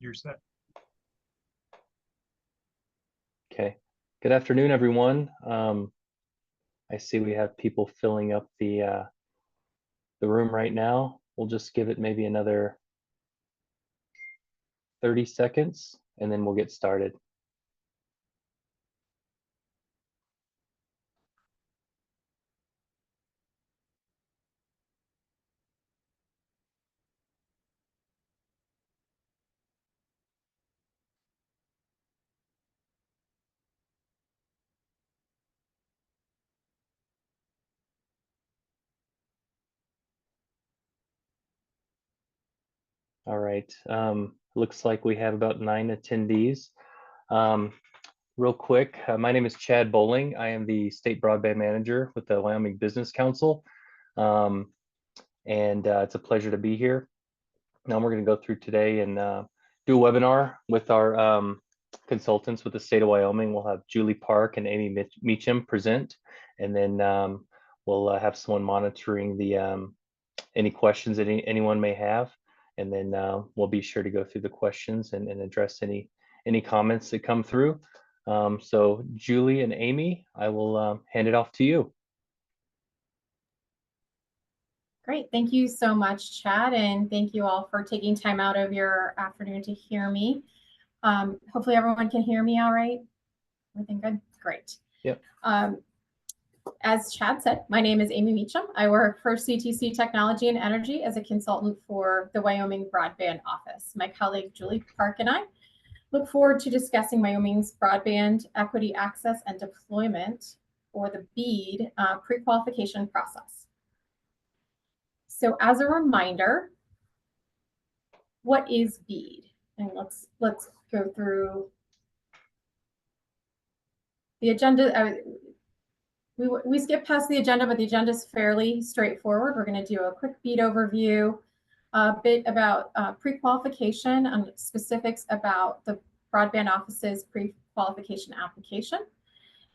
You're set. Okay. Good afternoon, everyone. I see we have people filling up the room right now. We'll just give it maybe another 30 seconds and then we'll get started. All right. Looks like we have about 9 attendees. Real quick, my name is Chad Bowling. I am the State Broadband Manager with the Wyoming Business Council. It's a pleasure to be here. Now we're going to go through today and do a webinar with our consultants with the state of Wyoming. We'll have Julie Park and Amy Meacham present, and then we'll have someone monitoring the any questions that anyone may have, and then we'll be sure to go through the questions and address any comments that come through. So Julie and Amy, I will hand it off to you. Great, thank you so much, Chad, and thank you all for taking time out of your afternoon to hear me. Hopefully everyone can hear me all right. Everything good? Great. Yep. As Chad said, my name is Amy Meacham. I work for CTC Technology and Energy as a consultant for the Wyoming Broadband Office. My colleague Julie Park and I look forward to discussing Wyoming's broadband equity access and deployment for the BEAD pre-qualification process. So as a reminder, what is BEAD? And let's go through the agenda. We skipped past the agenda, but the agenda is fairly straightforward. We're going to do a quick BEAD overview, a bit about pre-qualification and specifics about the broadband office's pre-qualification application.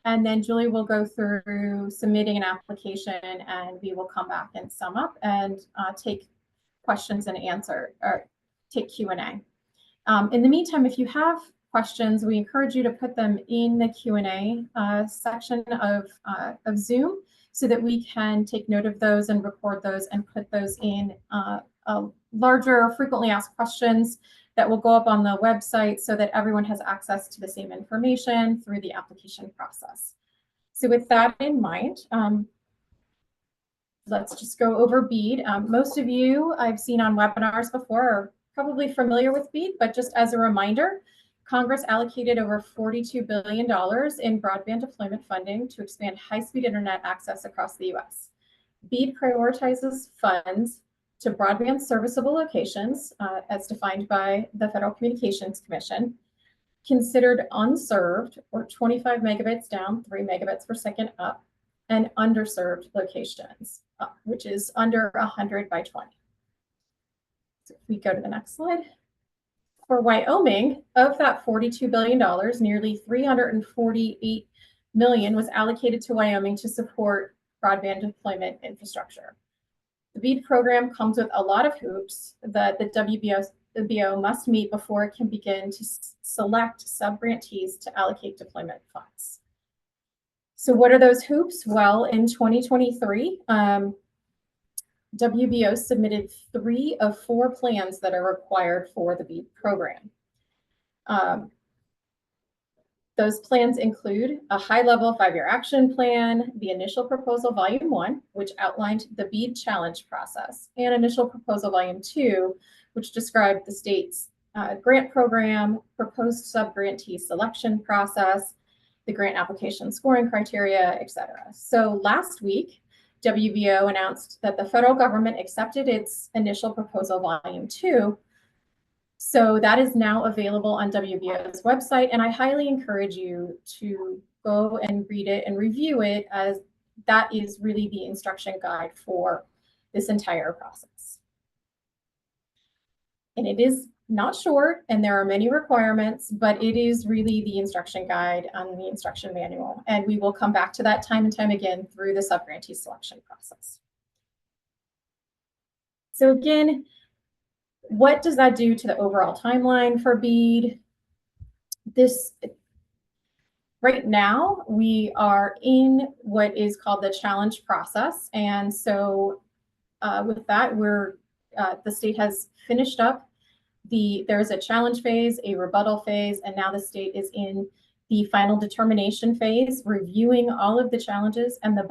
And then Julie will go through submitting an application, and we will come back and sum up and take questions and answer, or take Q&A. In the meantime, if you have questions, we encourage you to put them in the Q&A section of Zoom so that we can take note of those and record those and put those in larger frequently asked questions that will go up on the website so that everyone has access to the same information through the application process. So with that in mind, let's just go over BEAD. Most of you I've seen on webinars before are probably familiar with BEAD, but just as a reminder, Congress allocated over $42 billion in broadband deployment funding to expand high-speed internet access across the U.S. BEAD prioritizes funds to broadband serviceable locations, as defined by the Federal Communications Commission, considered unserved or 25 megabits down, 3 megabits per second up, and underserved locations, which is under 100 by 20. So if we go to the next slide. For Wyoming, of that $42 billion, nearly $348 million was allocated to Wyoming to support broadband deployment infrastructure. The BEAD program comes with a lot of hoops that the WBO must meet before it can begin to select sub-grantees to allocate deployment funds. So what are those hoops? Well, in 2023, WBO submitted 3 of 4 plans that are required for the BEAD program. Those plans include a high-level 5-year action plan, the initial proposal volume 1, which outlined the BEAD challenge process, and initial proposal volume 2, which described the state's grant program, proposed sub-grantee selection process, the grant application scoring criteria, etc. So last week, WBO announced that the federal government accepted its initial proposal volume 2. So that is now available on WBO's website, and I highly encourage you to go and read it and review it, as that is really the instruction guide for this entire process. And it is not short, and there are many requirements, but it is really the instruction guide on the instruction manual. And we will come back to that time and time again through the sub-grantee selection process. So again, What does that do to the overall timeline for BEAD? Right now, we are in what is called the challenge process. And so with that, the state has finished up there's a challenge phase, a rebuttal phase, and now the state is in the final determination phase, reviewing all of the challenges and the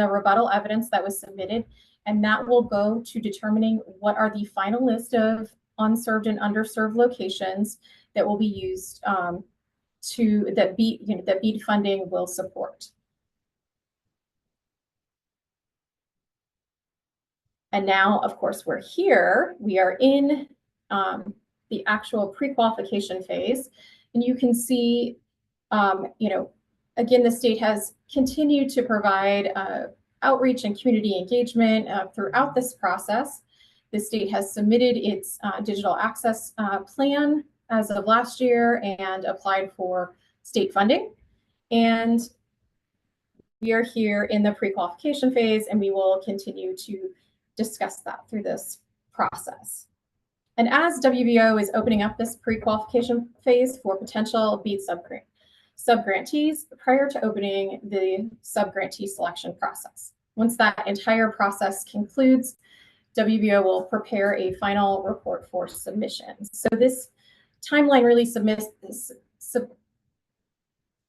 rebuttal evidence that was submitted. And that will go to determining what are the final list of unserved and underserved locations that will be used that BEAD funding will support. And now, of course, we're here. We are in the actual pre-qualification phase. And you can see, again, the state has continued to provide outreach and community engagement throughout this process. The state has submitted its digital access plan as of last year and applied for state funding. And we are here in the pre-qualification phase, and we will continue to discuss that through this process. And as WBO is opening up this pre-qualification phase for potential BEAD subgrantees prior to opening the subgrantee selection process. Once that entire process concludes, WBO will prepare a final report for submission. So this timeline really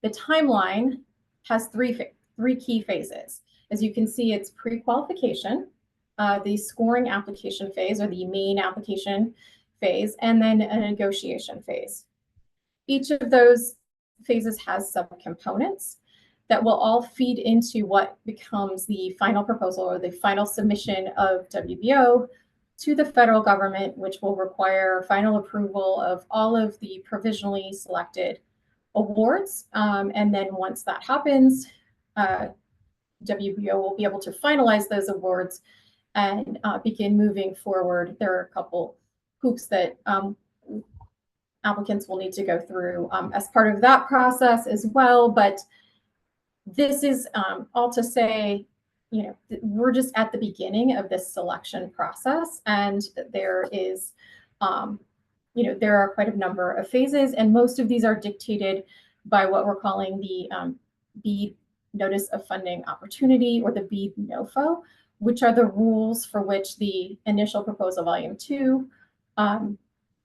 the timeline has three key phases. As you can see, it's pre-qualification, the scoring application phase or the main application phase, and then a negotiation phase. Each of those phases has subcomponents that will all feed into what becomes the final proposal or the final submission of WBO to the federal government, which will require final approval of all of the provisionally selected awards. And then once that happens, WBO will be able to finalize those awards and begin moving forward. There are a couple hoops that applicants will need to go through as part of that process as well. But this is all to say, we're just at the beginning of this selection process, and there is, there are quite a number of phases, and most of these are dictated by what we're calling the BEAD Notice of Funding Opportunity, or the BEAD NOFO, which are the rules for which the initial proposal volume 2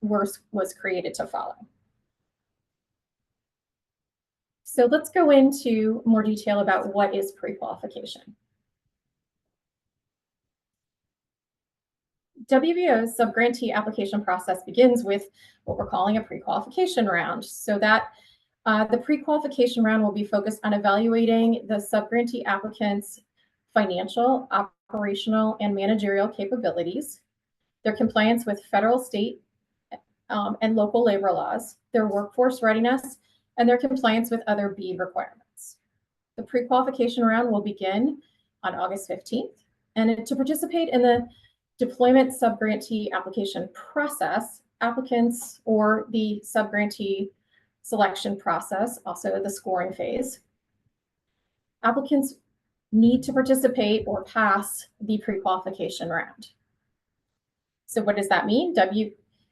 was created to follow. So let's go into more detail about what is pre-qualification. WBO's subgrantee application process begins with what we're calling a pre-qualification round. So that the pre-qualification round will be focused on evaluating the subgrantee applicants' financial, operational, and managerial capabilities, their compliance with federal, state, and local labor laws, their workforce readiness, and their compliance with other BEAD requirements. The pre-qualification round will begin on August 15th. And to participate in the deployment subgrantee application process, applicants or the subgrantee selection process, also the scoring phase, applicants need to participate or pass the pre-qualification round. So what does that mean?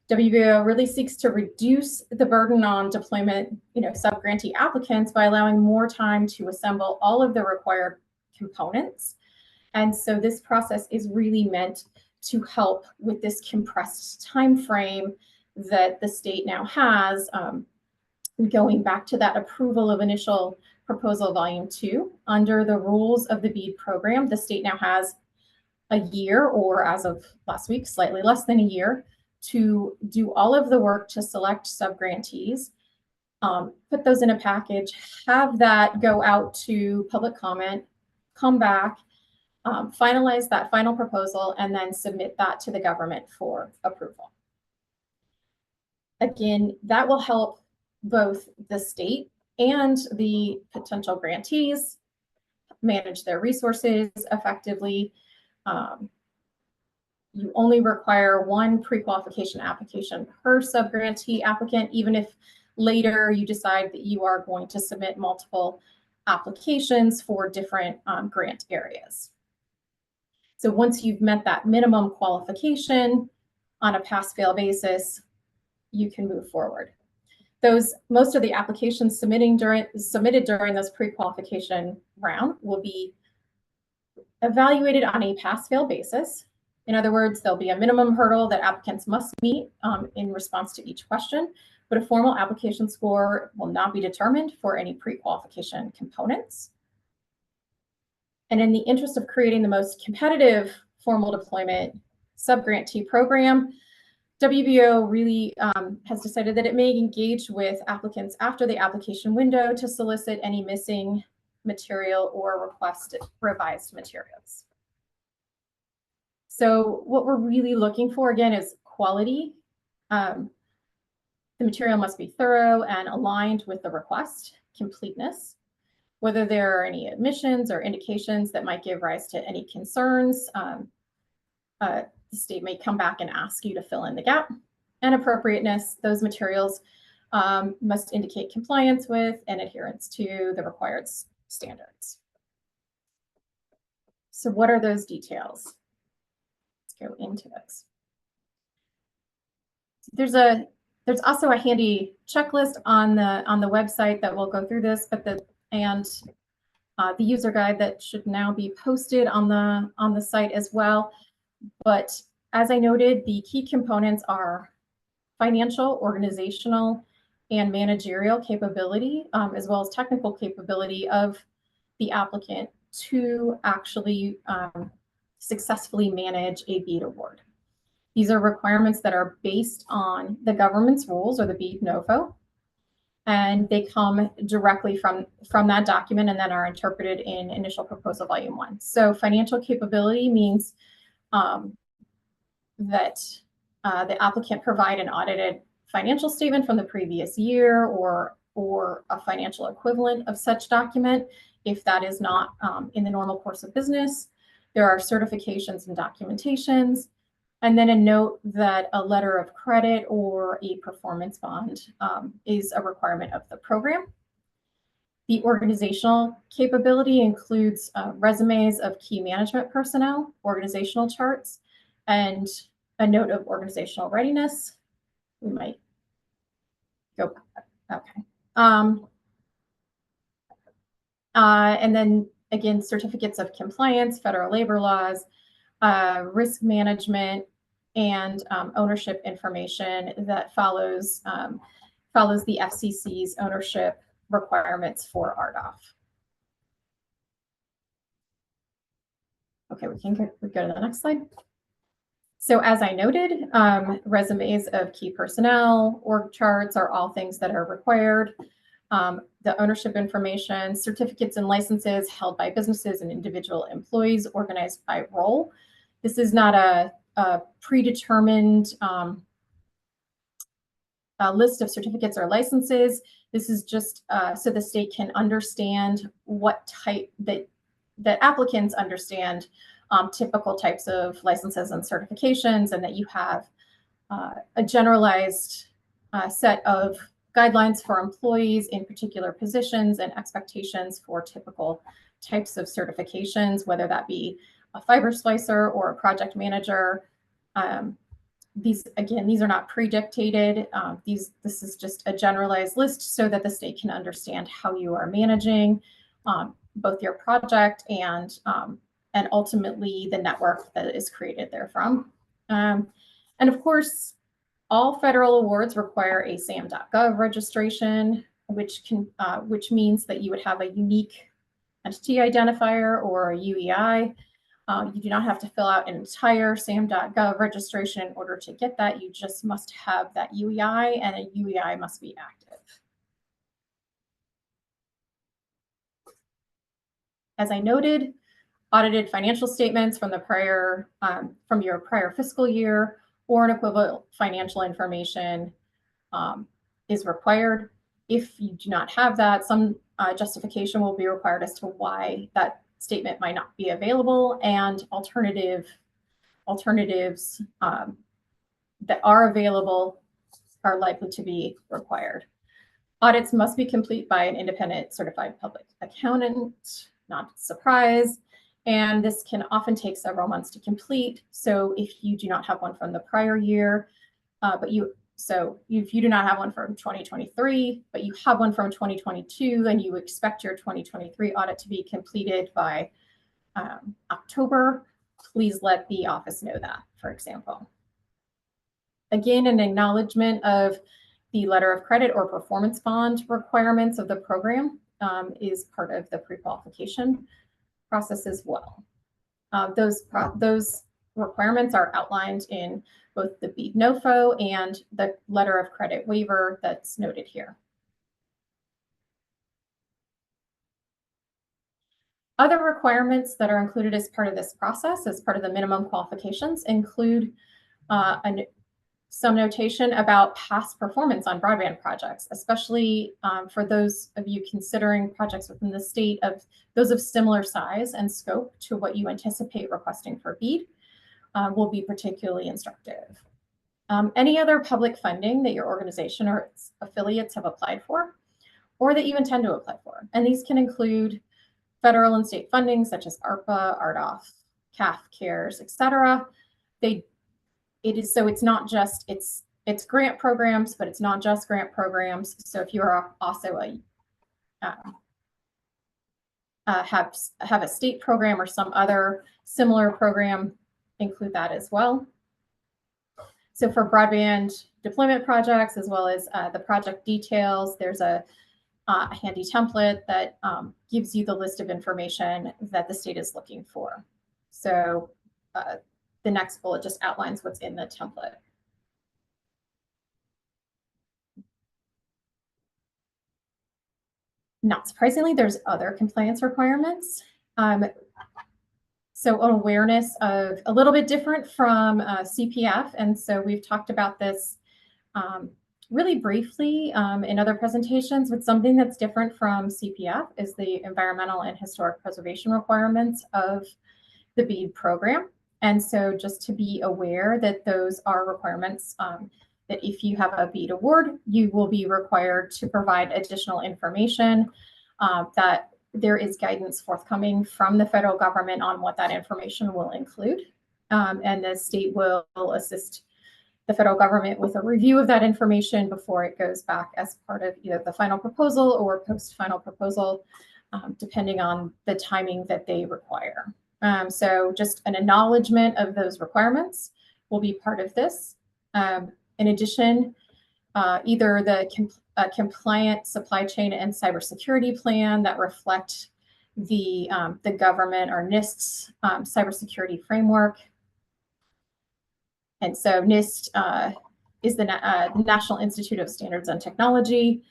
WBO really seeks to reduce the burden on deployment, subgrantee applicants by allowing more time to assemble all of the required components. And so this process is really meant to help with this compressed time frame that the state now has, going back to that approval of initial proposal volume 2. Under the rules of the BEAD program, the state now has a year, or as of last week, slightly less than a year, to do all of the work to select subgrantees, put those in a package, have that go out to public comment, come back, finalize that final proposal, and then submit that to the government for approval. Again, that will help both the state and the potential grantees manage their resources effectively. You only require one pre-qualification application per subgrantee applicant, even if later you decide that you are going to submit multiple applications for different grant areas. So once you've met that minimum qualification, on a pass-fail basis, you can move forward. Most of the applications submitted during this pre-qualification round will be evaluated on a pass-fail basis. In other words, there'll be a minimum hurdle that applicants must meet in response to each question, but a formal application score will not be determined for any pre-qualification components. And in the interest of creating the most competitive formal deployment subgrantee program, WBO really has decided that it may engage with applicants after the application window to solicit any missing material or request revised materials. So what we're really looking for, again, is quality. The material must be thorough and aligned with the request, completeness. Whether there are any omissions or indications that might give rise to any concerns, the state may come back and ask you to fill in the gap. And appropriateness, those materials must indicate compliance with and adherence to the required standards. So what are those details? Let's go into those. There's also a handy checklist on the website that will go through this, but the user guide that should now be posted on the site as well. But as I noted, the key components are financial, organizational, and managerial capability, as well as technical capability of the applicant to actually successfully manage a BEAD award. These are requirements that are based on the government's rules, or the BEAD NOFO, and they come directly from that document and then are interpreted in Initial Proposal Volume 1. So financial capability means that the applicant provide an audited financial statement from the previous year or a financial equivalent of such document. If that is not in the normal course of business, there are certifications and documentations, and then a note that a letter of credit or a performance bond is a requirement of the program. The organizational capability includes resumes of key management personnel, organizational charts, and a note of organizational readiness. We might go, okay. And then again, certificates of compliance, federal labor laws, risk management, and ownership information that follows the FCC's ownership requirements for RDOF. Okay, we can go to the next slide. So as I noted, resumes of key personnel, org charts are all things that are required. The ownership information, certificates and licenses held by businesses and individual employees organized by role. This is not a predetermined list of certificates or licenses. This is just so the state can understand what type that applicants understand typical types of licenses and certifications, and that you have a generalized set of guidelines for employees in particular positions and expectations for typical types of certifications, whether that be a fiber splicer or a project manager. These are not pre-dictated. This is just a generalized list so that the state can understand how you are managing both your project and ultimately the network that is created therefrom. And of course, all federal awards require a SAM.gov registration, which means that you would have a unique entity identifier or a UEI. You do not have to fill out an entire SAM.gov registration in order to get that. You just must have that UEI, and a UEI must be active. As I noted, audited financial statements from your prior fiscal year or an equivalent financial information is required. If you do not have that, some justification will be required as to why that statement might not be available, and alternatives that are available are likely to be required. Audits must be complete by an independent certified public accountant, not a surprise, And this can often take several months to complete. So if you do not have one from the prior year, if you do not have one from 2023, but you have one from 2022 and you expect your 2023 audit to be completed by October, please let the office know that, for example. Again, an acknowledgement of the letter of credit or performance bond requirements of the program is part of the pre-qualification process as well. Those requirements are outlined in both the BEAD NOFO and the letter of credit waiver that's noted here. Other requirements that are included as part of this process, as part of the minimum qualifications, include some notation about past performance on broadband projects, especially for those of you considering projects within the state of those of similar size and scope to what you anticipate requesting for BEAD will be particularly instructive. Any other public funding that your organization or its affiliates have applied for, or that you intend to apply for. And these can include federal and state funding such as ARPA, RDOF, CAF, CARES, etc. It's not just, it's grant programs, but it's not just grant programs. So if you are also have a state program or some other similar program, include that as well. So for broadband deployment projects, as well as the project details, there's a handy template that gives you the list of information that the state is looking for. So the next bullet just outlines what's in the template. Not surprisingly, there's other compliance requirements. So an awareness of a little bit different from CPF. And so we've talked about this really briefly in other presentations, but something that's different from CPF is the environmental and historic preservation requirements of the BEAD program. And so just to be aware that those are requirements that if you have a BEAD award, you will be required to provide additional information, that there is guidance forthcoming from the federal government on what that information will include. And the state will assist the federal government with a review of that information before it goes back as part of either the final proposal or post-final proposal, depending on the timing that they require. So just an acknowledgement of those requirements will be part of this. In addition, either the compliant supply chain and cybersecurity plan that reflect the government or NIST's cybersecurity framework. And so NIST is the National Institute of Standards and Technology.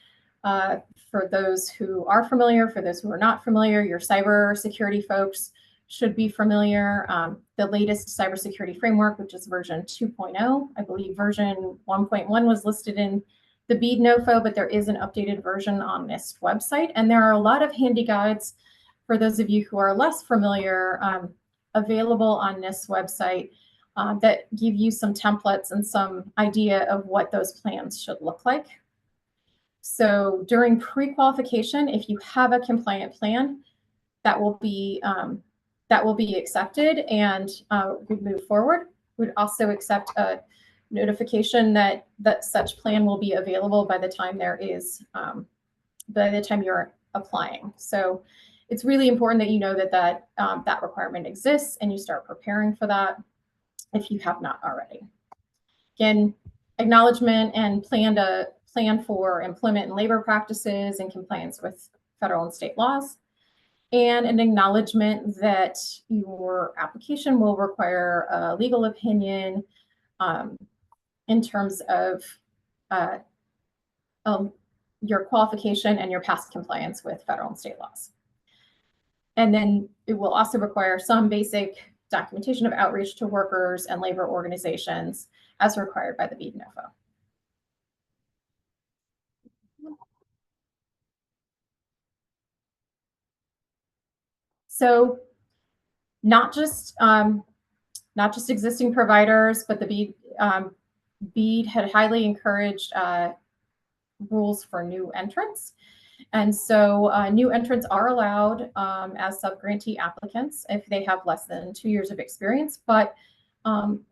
For those who are familiar, for those who are not familiar, your cybersecurity folks should be familiar. The latest cybersecurity framework, which is version 2.0, I believe version 1.1 was listed in the BEAD NOFO, but there is an updated version on NIST website. And there are a lot of handy guides for those of you who are less familiar available on NIST website that give you some templates and some idea of what those plans should look like. So during pre-qualification, if you have a compliant plan, that will be accepted and we move forward. We'd also accept a notification that such plan will be available by the time you're applying. So it's really important that you know that requirement exists and you start preparing for that if you have not already. Again, acknowledgement and plan for employment and labor practices in compliance with federal and state laws, and an acknowledgement that your application will require a legal opinion in terms of your qualification and your past compliance with federal and state laws. And then it will also require some basic documentation of outreach to workers and labor organizations as required by the BEAD NOFO. So not just existing providers, but the BEAD had highly encouraged rules for new entrants. And so new entrants are allowed as subgrantee applicants if they have less than 2 years of experience, but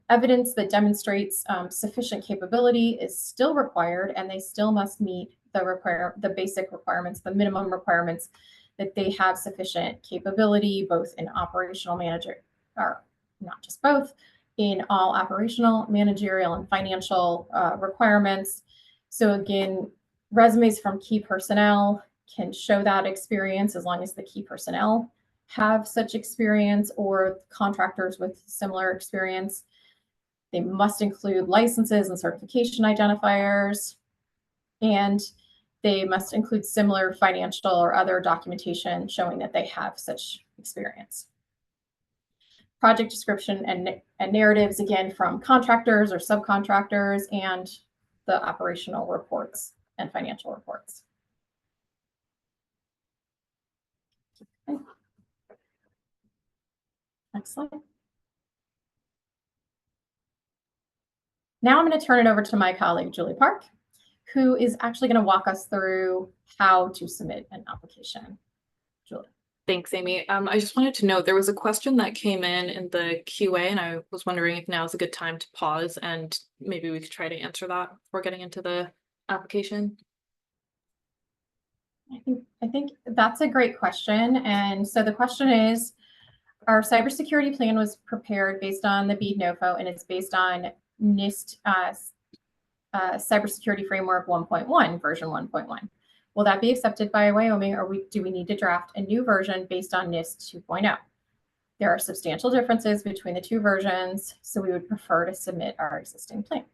evidence that demonstrates sufficient capability is still required, and they still must meet the basic requirements, the minimum requirements, that they have sufficient capability, both in operational manager, or not just both, in all operational, managerial, and financial requirements. So again, resumes from key personnel can show that experience as long as the key personnel have such experience, or contractors with similar experience. They must include licenses and certification identifiers, and they must include similar financial or other documentation showing that they have such experience. Project description and narratives, again, from contractors or subcontractors, and the operational reports and financial reports. Okay. Next slide. Now I'm going to turn it over to my colleague, Julie Park, who is actually going to walk us through how to submit an application. Julie. Thanks, Amy. I just wanted to note there was a question that came in the QA, and I was wondering if now is a good time to pause and maybe we could try to answer that before getting into the application. I think that's a great question. And so the question is, our cybersecurity plan was prepared based on the BEAD NOFO, and it's based on NIST Cybersecurity Framework 1.1, version 1.1. Will that be accepted by Wyoming, or do we need to draft a new version based on NIST 2.0? There are substantial differences between the two versions, so we would prefer to submit our existing plan.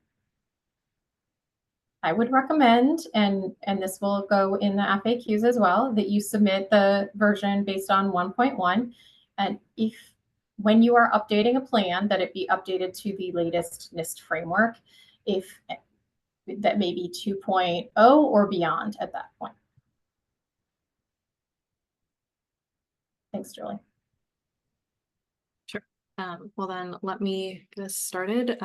I would recommend, and this will go in the FAQs as well, that you submit the version based on 1.1, and when you are updating a plan, that it be updated to the latest NIST framework, if that may be 2.0 or beyond at that point. Thanks, Julie. Sure. Well, then let me get us started.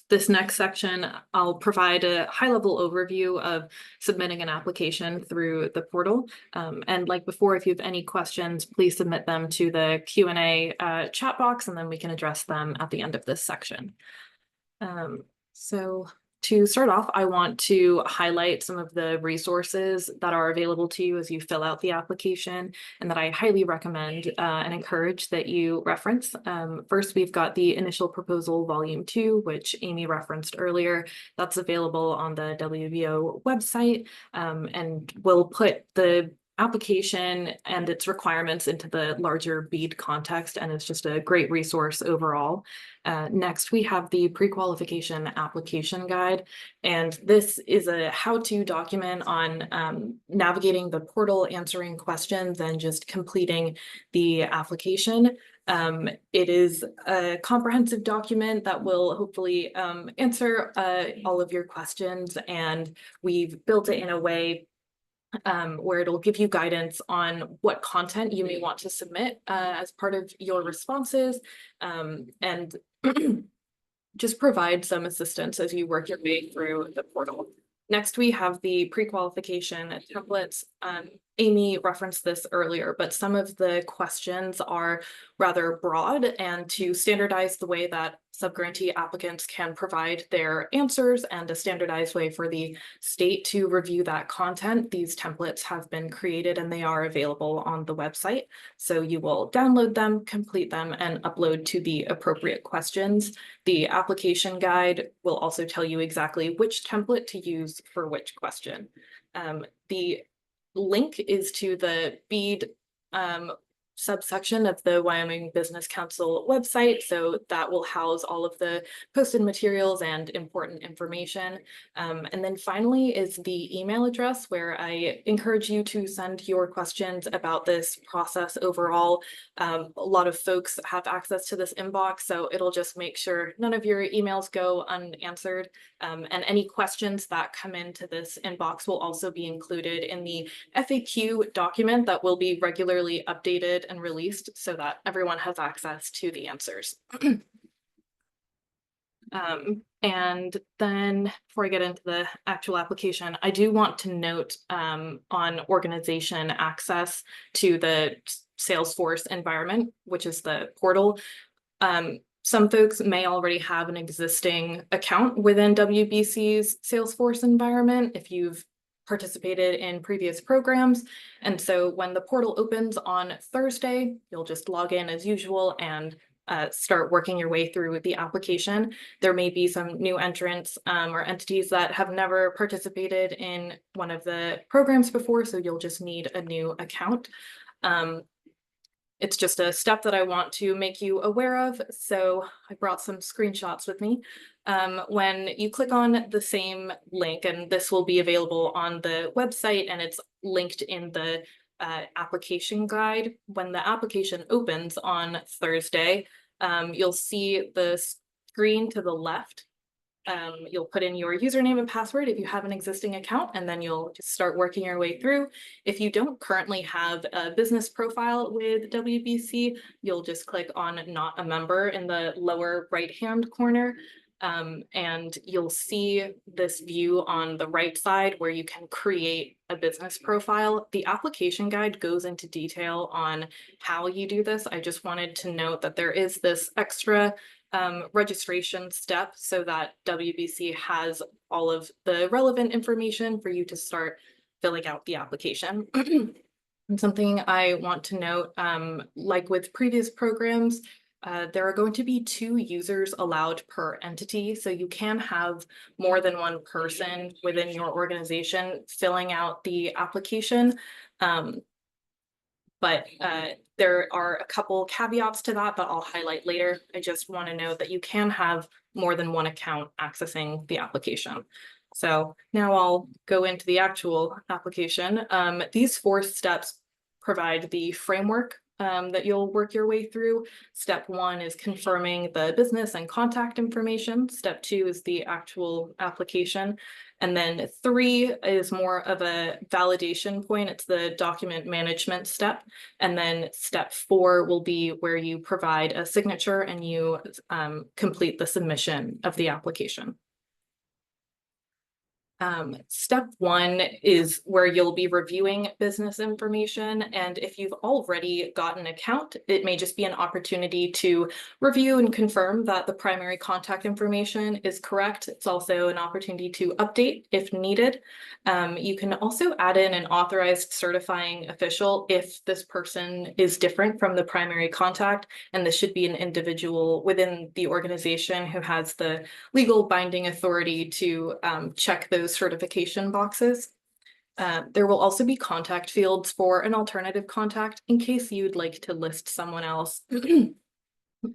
This next section, I'll provide a high-level overview of submitting an application through the portal. And like before, if you have any questions, please submit them to the Q&A chat box, and then we can address them at the end of this section. So to start off, I want to highlight some of the resources that are available to you as you fill out the application, and that I highly recommend and encourage that you reference. First, we've got the Initial Proposal Volume 2, which Amy referenced earlier. That's available on the WBO website, and we'll put the application and its requirements into the larger BEAD context, and it's just a great resource overall. Next, we have the Prequalification Application Guide, and this is a how-to document on navigating the portal, answering questions, and just completing the application. It is a comprehensive document that will hopefully answer all of your questions, and we've built it in a way where it'll give you guidance on what content you may want to submit as part of your responses, and just provide some assistance as you work your way through the portal. Next, we have the pre-qualification templates. Amy referenced this earlier, but some of the questions are rather broad, and to standardize the way that subgrantee applicants can provide their answers and a standardized way for the state to review that content, these templates have been created and they are available on the website. So you will download them, complete them, and upload to the appropriate questions. The application guide will also tell you exactly which template to use for which question. The link is to the BEAD subsection of the Wyoming Business Council website, so that will house all of the posted materials and important information. And then finally is the email address, where I encourage you to send your questions about this process overall. A lot of folks have access to this inbox, so it'll just make sure none of your emails go unanswered. And any questions that come into this inbox will also be included in the FAQ document that will be regularly updated and released so that everyone has access to the answers. And then before I get into the actual application, I do want to note on organization access to the Salesforce environment, which is the portal. Some folks may already have an existing account within WBC's Salesforce environment if you've participated in previous programs. And so when the portal opens on Thursday, you'll just log in as usual and start working your way through the application. There may be some new entrants or entities that have never participated in one of the programs before, so you'll just need a new account. It's just a step that I want to make you aware of, so I brought some screenshots with me. When you click on the same link, and this will be available on the website and it's linked in the application guide. When the application opens on Thursday, you'll see the screen to the left. You'll put in your username and password if you have an existing account, and then you'll just start working your way through. If you don't currently have a business profile with WBC, you'll just click on Not a Member in the lower right-hand corner. And you'll see this view on the right side where you can create a business profile. The application guide goes into detail on how you do this. I just wanted to note that there is this extra registration step so that WBC has all of the relevant information for you to start filling out the application. And something I want to note, like with previous programs, there are going to be 2 users allowed per entity, so you can have more than one person within your organization filling out the application. But there are a couple caveats to that I'll highlight later. I just want to note that you can have more than one account accessing the application. So now I'll go into the actual application. These 4 steps provide the framework that you'll work your way through. Step 1 is confirming the business and contact information. Step 2 is the actual application. And then 3 is more of a validation point. It's the document management step. And then step 4 will be where you provide a signature and you complete the submission of the application. Step 1 is where you'll be reviewing business information. And if you've already got an account, it may just be an opportunity to review and confirm that the primary contact information is correct. It's also an opportunity to update if needed. You can also add in an authorized certifying official if this person is different from the primary contact. And this should be an individual within the organization who has the legal binding authority to check those certification boxes. There will also be contact fields for an alternative contact in case you'd like to list someone else.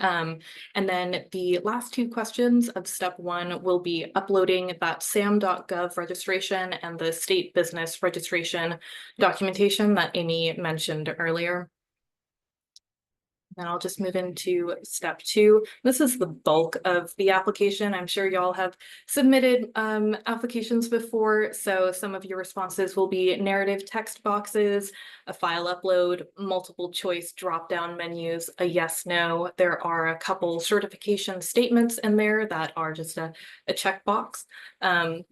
And then the last 2 questions of step 1 will be uploading that sam.gov registration and the state business registration documentation that Amy mentioned earlier. Then I'll just move into step 2. This is the bulk of the application. I'm sure y'all have submitted applications before, so some of your responses will be narrative text boxes, a file upload, multiple choice drop-down menus, a yes, no. There are a couple certification statements in there that are just a checkbox. And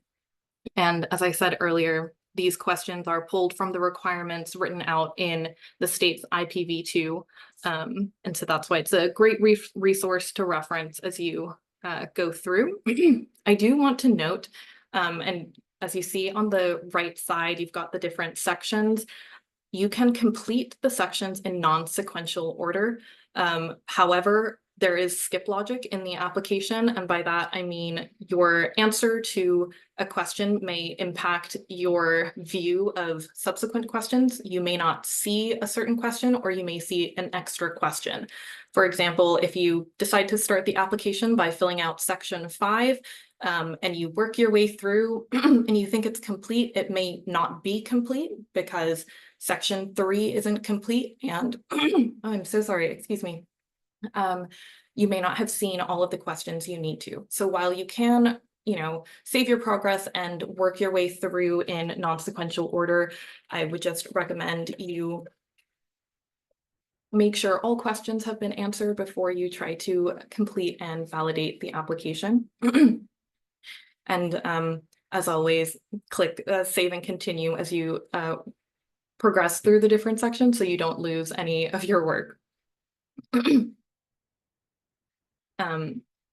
as I said earlier, these questions are pulled from the requirements written out in the state's IPv2. And so that's why it's a great resource to reference as you go through. I do want to note, and as you see on the right side, you've got the different sections. You can complete the sections in non-sequential order. However, there is skip logic in the application, and by that I mean your answer to a question may impact your view of subsequent questions. You may not see a certain question, or you may see an extra question. For example, if you decide to start the application by filling out section 5, and you work your way through and you think it's complete, it may not be complete because section 3 isn't complete. And oh, I'm so sorry, excuse me. You may not have seen all of the questions you need to. So while you can, save your progress and work your way through in non-sequential order, I would just recommend you Make sure all questions have been answered before you try to complete and validate the application. And as always, click Save and Continue as you progress through the different sections so you don't lose any of your work.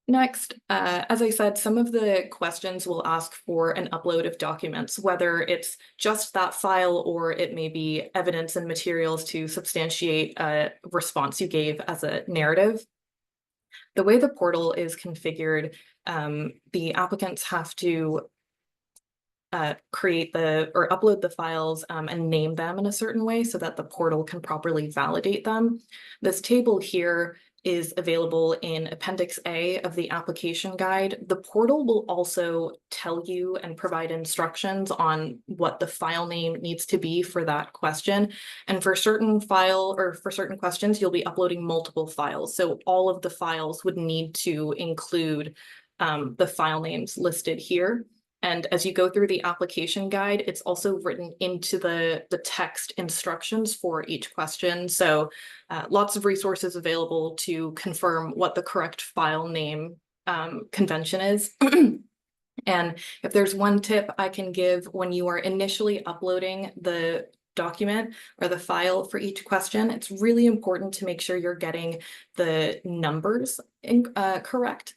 Next, as I said, some of the questions will ask for an upload of documents, whether it's just that file or it may be evidence and materials to substantiate a response you gave as a narrative. The way the portal is configured, the applicants have to create or upload the files and name them in a certain way so that the portal can properly validate them. This table here is available in Appendix A of the application guide. The portal will also tell you and provide instructions on what the file name needs to be for that question. And for certain questions, you'll be uploading multiple files. So all of the files would need to include the file names listed here. And as you go through the application guide, it's also written into the text instructions for each question. So lots of resources available to confirm what the correct file name convention is. And if there's one tip I can give when you are initially uploading the document or the file for each question, it's really important to make sure you're getting the numbers correct.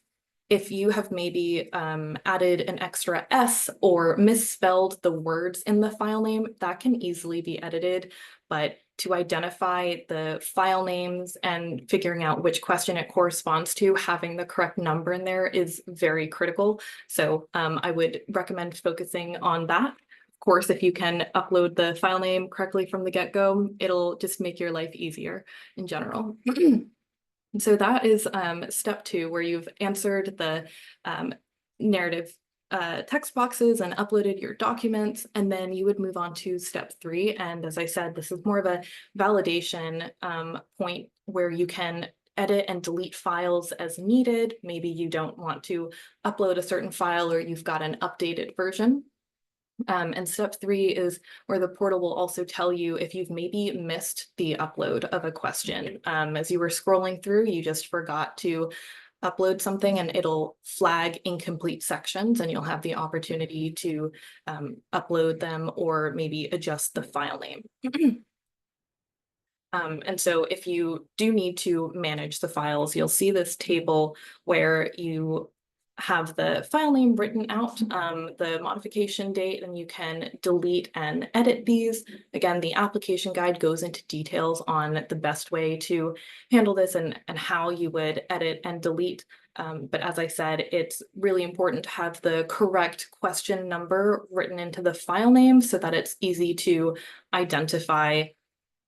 If you have maybe added an extra S or misspelled the words in the file name, that can easily be edited. But to identify the file names and figuring out which question it corresponds to, having the correct number in there is very critical. So I would recommend focusing on that. Of course, if you can upload the file name correctly from the get-go, it'll just make your life easier in general. So that is step 2, where you've answered the narrative text boxes and uploaded your documents, and then you would move on to step 3. And as I said, this is more of a validation point where you can edit and delete files as needed. Maybe you don't want to upload a certain file or you've got an updated version. And step 3 is where the portal will also tell you if you've maybe missed the upload of a question. As you were scrolling through, you just forgot to upload something and it'll flag incomplete sections and you'll have the opportunity to upload them or maybe adjust the file name. And so if you do need to manage the files, you'll see this table where you have the file name written out, the modification date, and you can delete and edit these. Again, the application guide goes into details on the best way to handle this and how you would edit and delete. But as I said, it's really important to have the correct question number written into the file name so that it's easy to identify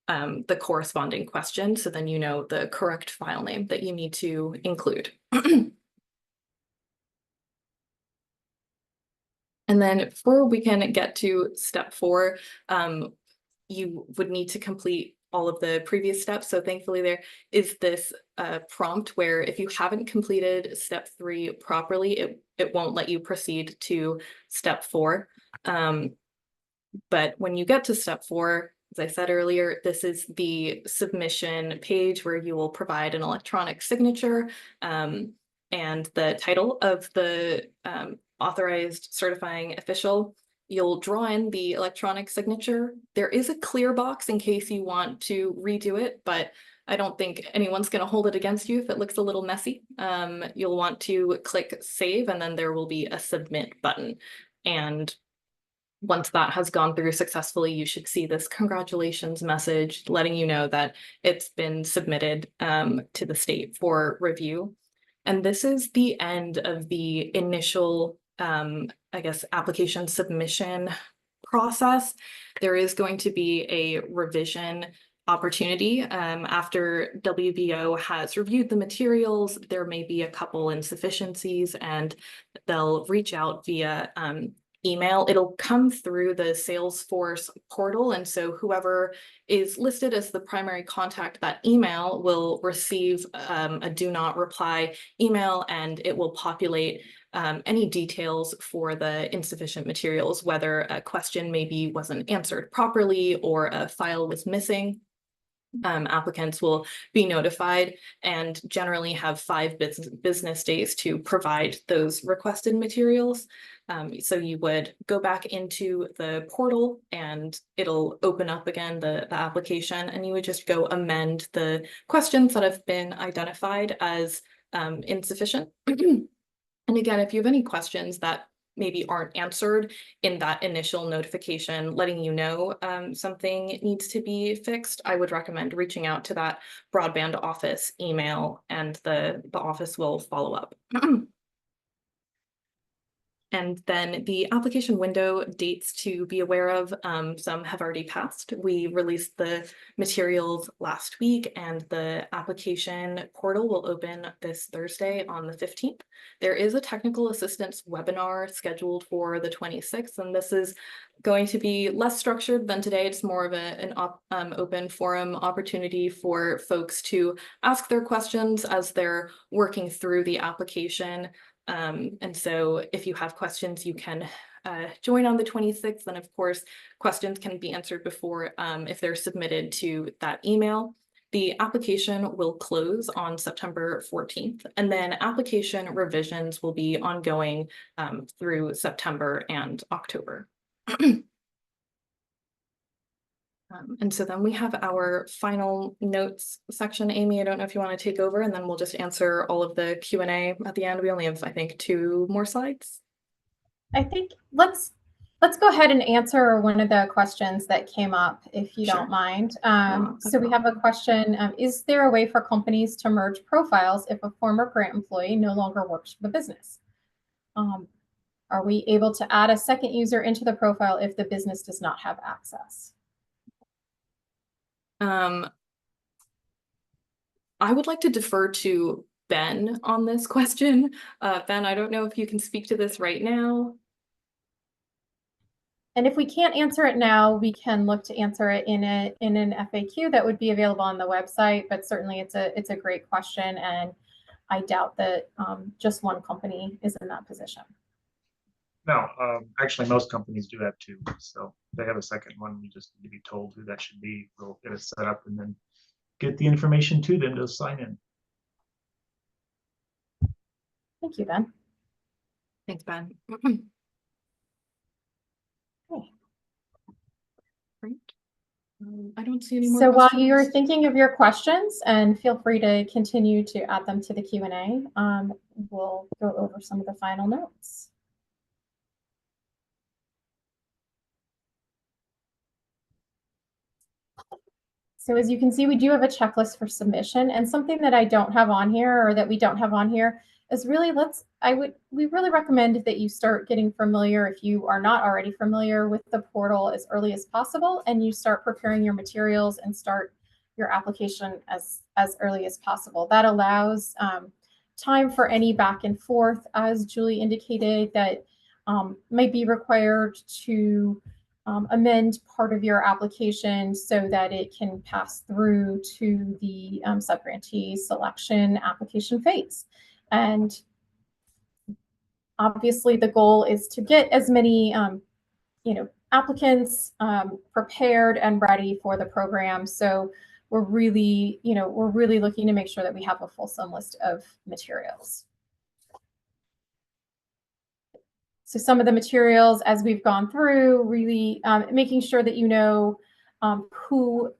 the corresponding question. So then you know the correct file name that you need to include. And then before we can get to step 4, you would need to complete all of the previous steps. So thankfully there is this prompt where if you haven't completed step 3 properly, it won't let you proceed to step 4. But when you get to step 4, as I said earlier, this is the submission page where you will provide an electronic signature and the title of the authorized certifying official. You'll draw in the electronic signature. There is a clear box in case you want to redo it, but I don't think anyone's going to hold it against you if it looks a little messy. You'll want to click save and then there will be a submit button. And once that has gone through successfully, you should see this congratulations message letting you know that it's been submitted to the state for review. And this is the end of the initial, I guess, application submission process. There is going to be a revision opportunity after WBO has reviewed the materials. There may be a couple insufficiencies and they'll reach out via email. It'll come through the Salesforce portal. And so whoever is listed as the primary contact, that email will receive a do not reply email, and it will populate any details for the insufficient materials, whether a question maybe wasn't answered properly or a file was missing. applicants will be notified and generally have 5 business days to provide those requested materials. So you would go back into the portal and it'll open up again the application, and you would just go amend the questions that have been identified as insufficient. And again, if you have any questions that maybe aren't answered in that initial notification, letting you know something needs to be fixed, I would recommend reaching out to that broadband office email, and the office will follow up. And then the application window dates to be aware of, some have already passed. We released the materials last week, and the application portal will open this Thursday on the 15th. There is a technical assistance webinar scheduled for the 26th, and this is going to be less structured than today. It's more of an open forum opportunity for folks to ask their questions as they're working through the application. And so if you have questions, you can join on the 26th. And of course, questions can be answered before if they're submitted to that email. The application will close on September 14th, and then application revisions will be ongoing through September and October. And so then we have our final notes section. Amy, I don't know if you want to take over, and then we'll just answer all of the Q&A at the end. We only have, I think, 2 more slides. I think let's go ahead and answer one of the questions that came up, if you don't mind. So we have a question, is there a way for companies to merge profiles if a former grant employee no longer works for the business? Are we able to add a second user into the profile if the business does not have access? I would like to defer to Ben on this question. Ben, I don't know if you can speak to this right now. And if we can't answer it now, we can look to answer it in an FAQ that would be available on the website. But certainly, it's a great question, and I doubt that just one company is in that position. No, actually, most companies do that too. So they have a second one. We just need to be told who that should be. We'll get it set up and then get the information to them to sign in. Thank you, Ben. Thanks, Ben. Okay. Great. I don't see any more So questions. while you're thinking of your questions, and feel free to continue to add them to the Q&A, we'll go over some of the final notes. So as you can see, we do have a checklist for submission, and something that I don't have on here, or that we don't have on here, is really we really recommend that you start getting familiar, if you are not already familiar with the portal, as early as possible, and you start preparing your materials and start your application as early as possible. That allows time for any back and forth, as Julie indicated, that may be required to amend part of your application so that it can pass through to the subgrantee selection application phase. And obviously the goal is to get as many applicants prepared and ready for the program. So we're really looking to make sure that we have a fulsome list of materials. So some of the materials, as we've gone through, really making sure that you know who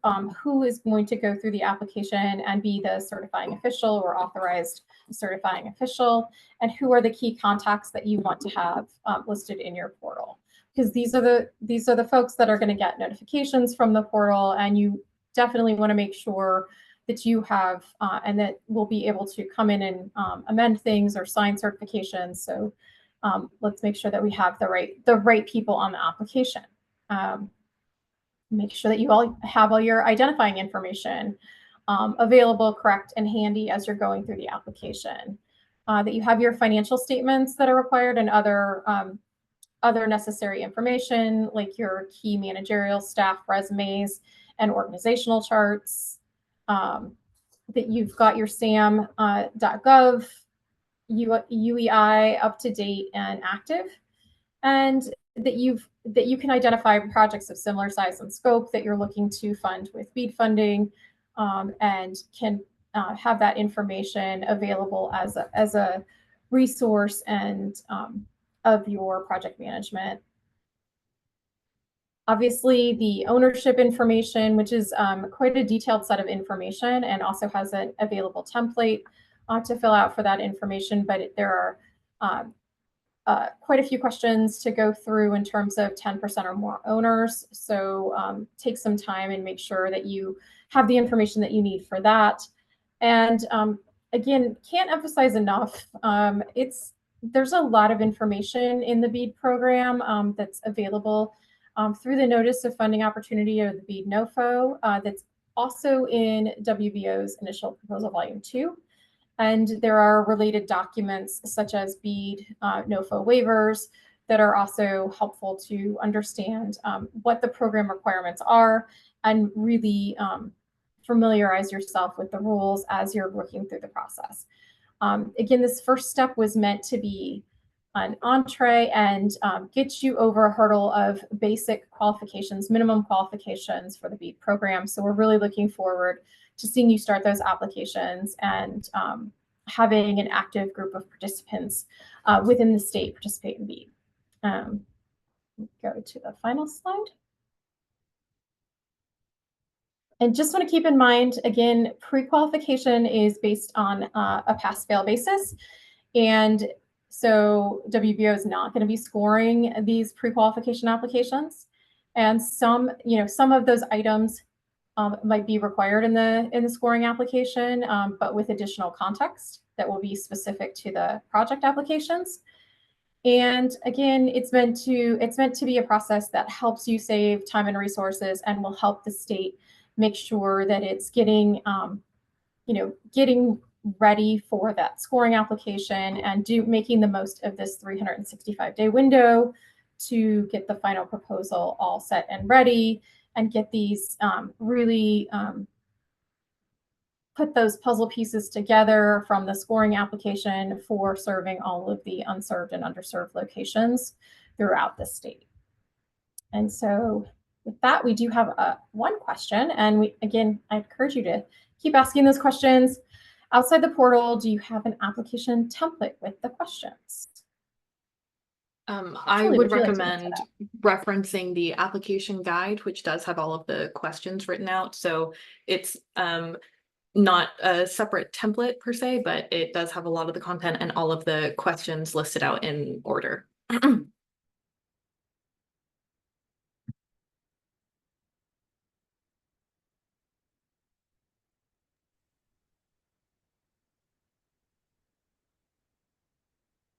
is going to go through the application and be the certifying official or authorized certifying official, and who are the key contacts that you want to have listed in your portal. Because these are the folks that are going to get notifications from the portal, and you definitely want to make sure that you have and that we'll be able to come in and amend things or sign certifications. So let's make sure that we have the right people on the application. Make sure that you all have all your identifying information available, correct, and handy as you're going through the application. That you have your financial statements that are required, and other necessary information like your key managerial staff resumes and organizational charts. That you've got your SAM.gov UEI up to date and active, and that you can identify projects of similar size and scope that you're looking to fund with BEAD funding, and can have that information available as a resource and of your project management. Obviously, the ownership information, which is quite a detailed set of information and also has an available template to fill out for that information, but there are quite a few questions to go through in terms of 10% or more owners. So take some time and make sure that you have the information that you need for that. And again, can't emphasize enough, there's a lot of information in the BEAD program that's available through the Notice of Funding Opportunity or the BEAD NOFO that's also in WBO's Initial Proposal Volume 2. And there are related documents such as BEAD NOFO waivers that are also helpful to understand what the program requirements are and really familiarize yourself with the rules as you're working through the process. Again, this first step was meant to be an entree and get you over a hurdle of basic qualifications, minimum qualifications for the BEAD program. So we're really looking forward to seeing you start those applications and having an active group of participants within the state participate in BEAD. Go to the final slide. And just want to keep in mind, again, pre-qualification is based on a pass-fail basis. And so WBO is not going to be scoring these pre-qualification applications. And some of those items might be required in the scoring application, but with additional context that will be specific to the project applications. And again, it's meant to be a process that helps you save time and resources and will help the state make sure that it's getting ready for that scoring application and making the most of this 365-day window to get the final proposal all set and ready and get these really put those puzzle pieces together from the scoring application for serving all of the unserved and underserved locations throughout the state. And so with that, we do have one question. And I encourage you to keep asking those questions. Outside the portal, do you have an application template with the questions? I would recommend referencing the application guide, which does have all of the questions written out. So it's not a separate template per se, but it does have a lot of the content and all of the questions listed out in order.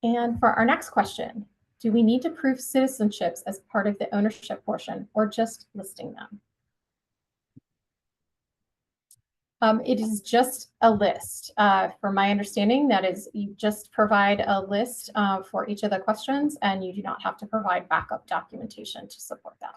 And for our next question, do we need to prove citizenships as part of the ownership portion or just listing them? It is just a list. From my understanding, that is, you just provide a list for each of the questions and you do not have to provide backup documentation to support that.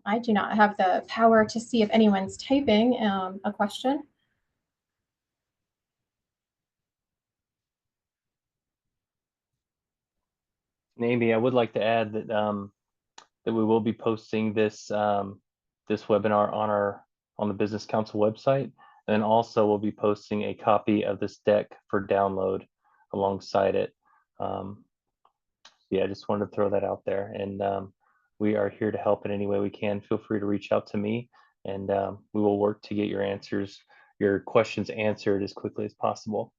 I do not have the power to see if anyone's typing a question. Amy, I would like to add that that we will be posting this this webinar on the Business Council website, and then also we'll be posting a copy of this deck for download alongside it. Yeah, I just wanted to throw that out there, and we are here to help in any way we can. Feel free to reach out to me, and we will work to get your questions answered as quickly as possible.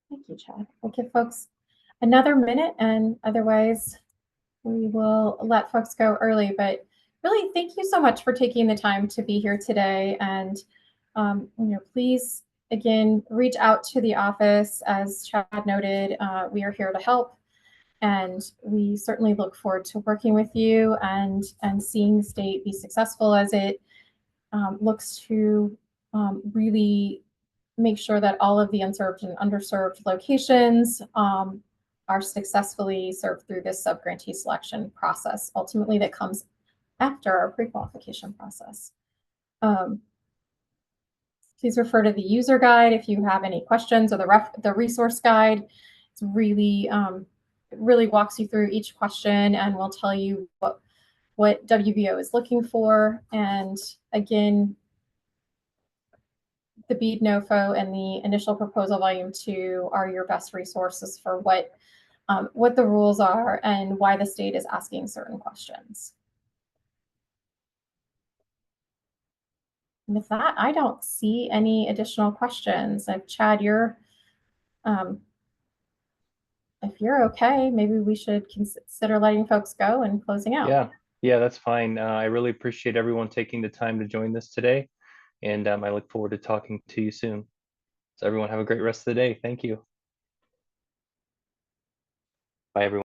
Thank you, Chad. We'll give folks another minute, and otherwise we will let folks go early. But really, thank you so much for taking the time to be here today. And please, again, reach out to the office. As Chad noted, we are here to help. And we certainly look forward to working with you and seeing the state be successful as it looks to really make sure that all of the unserved and underserved locations are successfully served through this subgrantee selection process, ultimately that comes after our pre-qualification process. Please refer to the user guide if you have any questions, or the resource guide. It's really, it really walks you through each question and will tell you what WBO is looking for. And again, the BEAD NOFO and the initial proposal volume 2 are your best resources for what the rules are and why the state is asking certain questions. And with that, I don't see any additional questions. If Chad, if you're okay, maybe we should consider letting folks go and closing out. Yeah, that's fine. I really appreciate everyone taking the time to join this today, and I look forward to talking to you soon. So everyone have a great rest of the day. Thank you. Bye, everyone.